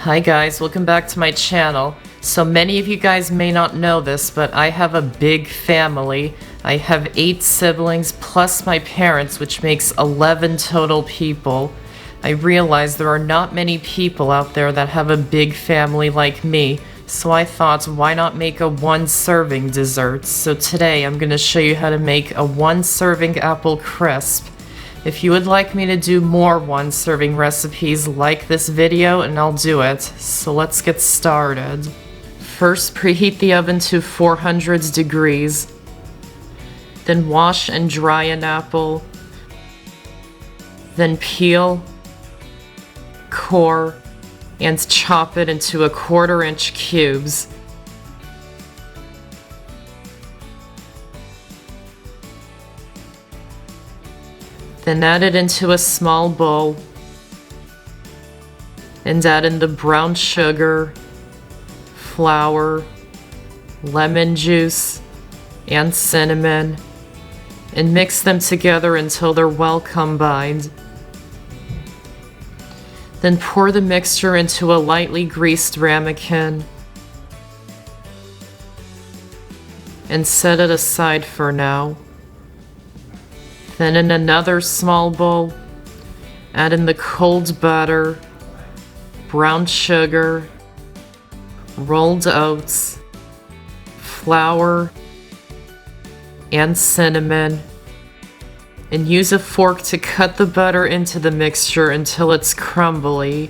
Hi guys, welcome back to my channel. So many of you guys may not know this, but I have a big family. I have 8 siblings plus my parents, which makes 11 total people. I realize there are not many people out there that have a big family like me, so I thought, why not make a 1-serving dessert? So today I'm going to show you how to make a 1-serving apple crisp. If you would like me to do more 1-serving recipes, like this video and I'll do it. So let's get started. First, preheat the oven to 400 degrees. Then wash and dry an apple. Then peel, core, and chop it into 1/4-inch cubes. Then add it into a small bowl and add in the brown sugar, flour, lemon juice, and cinnamon, and mix them together until they're well combined. Then pour the mixture into a lightly greased ramekin and set it aside for now. Then in another small bowl, add in the cold butter, brown sugar, rolled oats, flour, and cinnamon, and use a fork to cut the butter into the mixture until it's crumbly.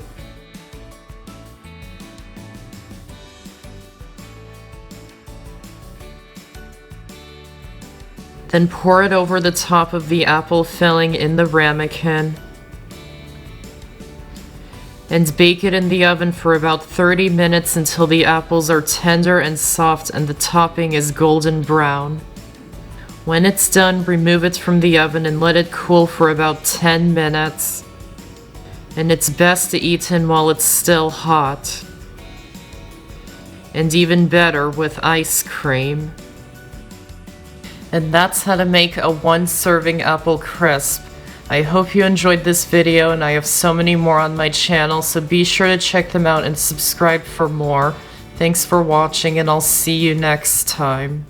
Then pour it over the top of the apple filling in the ramekin and bake it in the oven for about 30 minutes until the apples are tender and soft and the topping is golden brown. When it's done, remove it from the oven and let it cool for about 10 minutes. And it's best to eat in while it's still hot. And even better with ice cream. And that's how to make a 1-serving apple crisp. I hope you enjoyed this video, and I have so many more on my channel, so be sure to check them out and subscribe for more. Thanks for watching, and I'll see you next time.